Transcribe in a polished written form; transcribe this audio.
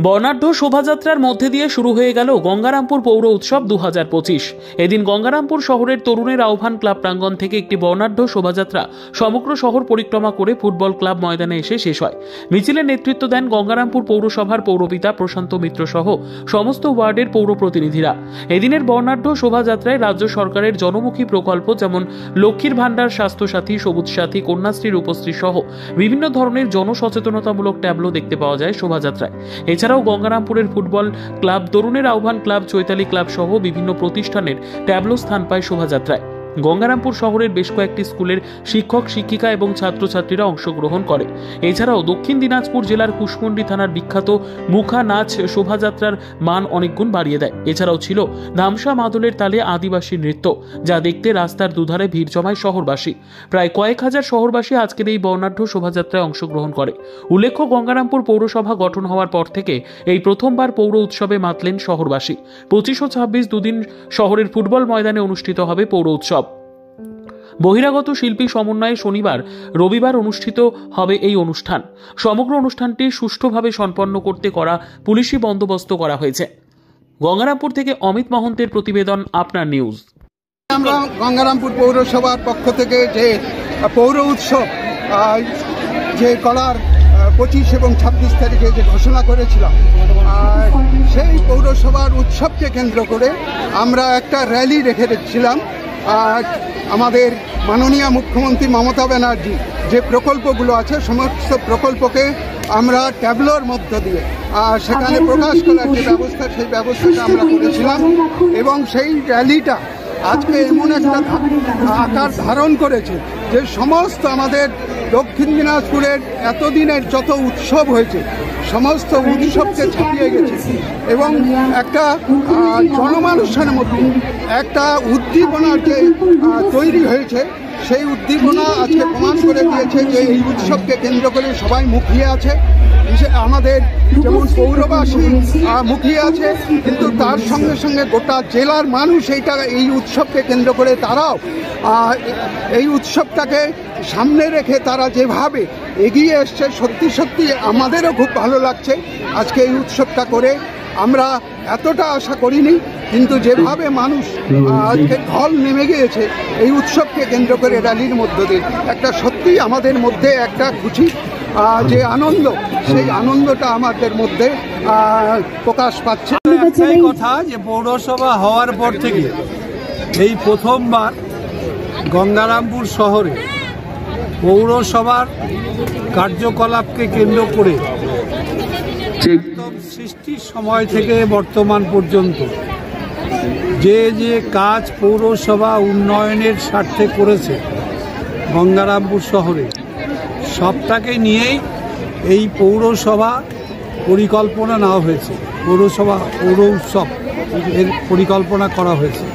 বর্ণাঢ্য শোভাযাত্রার মধ্যে দিয়ে শুরু হয়ে গেল গঙ্গারামপুর পৌর উৎসব 2025। এদিন গঙ্গারামপুর শহরের তরুণের আহ্বান ক্লাব প্রাঙ্গণ থেকে একটি বর্ণাঢ্য শোভাযাত্রা সমগ্র শহর পরিক্রমা করে ফুটবল ক্লাব ময়দানে এসে শেষ হয়। মিছিলের নেতৃত্ব দেন গঙ্গারামপুর পৌরসভার পৌরপিতা প্রশান্ত মিত্র সহ সমস্ত ওয়ার্ডের পৌর প্রতিনিধিরা। এদিনের বর্ণাঢ্য শোভাযাত্রায় রাজ্য সরকারের জনমুখী প্রকল্প যেমন লক্ষ্মীর ভাণ্ডার, স্বাস্থ্যসাথী, সবুজ সাথী, কন্যাশ্রী, রূপশ্রী সহ বিভিন্ন ধরনের জনসচেতনতামূলক ট্যাবলো দেখতে পাওয়া যায় শোভাযাত্রায়। এছাড়াও গঙ্গারামপুরের ফুটবল ক্লাব, তরুণের আহ্বান ক্লাব, চৈতালি ক্লাব সহ বিভিন্ন প্রতিষ্ঠানের ট্যাবলো স্থান পায় শোভাযাত্রায়। গঙ্গারামপুর শহরের বেশ কয়েকটি স্কুলের শিক্ষক, শিক্ষিকা এবং ছাত্রছাত্রীরা অংশগ্রহণ করে। এছাড়াও দক্ষিণ দিনাজপুর জেলার কুশমন্ডি থানার বিখ্যাত মুখা নাচ শোভাযাত্রার মান অনেকগুণ বাড়িয়ে দেয়। এছাড়াও ছিল ধামসা মাদলের তালে আদিবাসী নৃত্য, যা দেখতে রাস্তার দুধারে ভিড় জমায় শহরবাসী। প্রায় কয়েক হাজার শহরবাসী আজকের এই বর্ণাঢ্য শোভাযাত্রায় অংশগ্রহণ করে। উল্লেখ্য, গঙ্গারামপুর পৌরসভা গঠন হওয়ার পর থেকে এই প্রথমবার পৌর উৎসবে মাতলেন শহরবাসী। 25 ও 26 দুদিন শহরের ফুটবল ময়দানে অনুষ্ঠিত হবে পৌর উৎসব। বহিরাগত শিল্পী সমন্বয়ে শনিবার, রবিবার অনুষ্ঠিত হবে এই অনুষ্ঠান। সমগ্র অনুষ্ঠানটি সুষ্ঠুভাবে সম্পন্ন করতে করা পুলিশি বন্দোবস্ত করা হয়েছে। গঙ্গারামপুর থেকে অমিত মহন্তের প্রতিবেদন, আপনার নিউজ। আমরা গঙ্গারামপুর পৌরসভার পক্ষ থেকে যে পৌর উৎসব যে করার 25 এবং 26 তারিখে যে ঘোষণা করেছিলাম, সেই পৌরসভার উৎসবকে কেন্দ্র করে আমরা একটা র্যালি রেখেছিলাম। আমাদের মাননীয় মুখ্যমন্ত্রী মমতা ব্যানার্জি যে প্রকল্পগুলো আছে, সমস্ত প্রকল্পকে আমরা ট্যাবলোর মধ্য দিয়ে সেখানে প্রকাশ করার যে ব্যবস্থা, সেই ব্যবস্থাটা আমরা করেছিলাম। এবং সেই র্যালিটা আজকে এমন একটা আকার ধারণ করেছে যে সমস্ত আমাদের দক্ষিণ দিনাজপুরের এতদিনের যত উৎসব হয়েছে, সমস্ত উৎসবকে ছাপিয়ে গেছে এবং একটা জনমানুষের মধ্যে একটা উদ্দীপনার যে তৈরি হয়েছে, সেই উদ্দীপনা আজকে প্রমাণ করে দিয়েছে যে এই উৎসবকে কেন্দ্র করে সবাই মুখিয়ে আছে। আমাদের যেমন পৌরবাসী মুখিয়ে আছে, কিন্তু তার সঙ্গে সঙ্গে গোটা জেলার মানুষ এই উৎসবকে কেন্দ্র করে তারাও এই উৎসবটাকে সামনে রেখে তারা যেভাবে এগিয়ে এসছে, সত্যি সত্যি আমাদেরও খুব ভালো লাগছে। আজকে এই উৎসবটা করে আমরা এতটা আশা করিনি, কিন্তু যেভাবে মানুষ আজকে ঢল নেমে গিয়েছে এই উৎসবকে কেন্দ্র করে র্যালির মধ্য দিয়ে, একটা সত্যি আমাদের মধ্যে একটা খুশি যে আনন্দ, সেই আনন্দটা আমাদের মধ্যে প্রকাশ পাচ্ছে। একটাই কথা, যে পৌরসভা হওয়ার পর থেকে এই প্রথমবার গঙ্গারামপুর শহরে পৌরসভার কার্যকলাপকে কেন্দ্র করে একদম সৃষ্টির সময় থেকে বর্তমান পর্যন্ত যে যে কাজ পৌরসভা উন্নয়নের স্বার্থে করেছে গঙ্গারামপুর শহরে, সবটাকে নিয়েই এই পৌরসভা পরিকল্পনা নেওয়া হয়েছে। পৌর উৎসব এর পরিকল্পনা করা হয়েছে।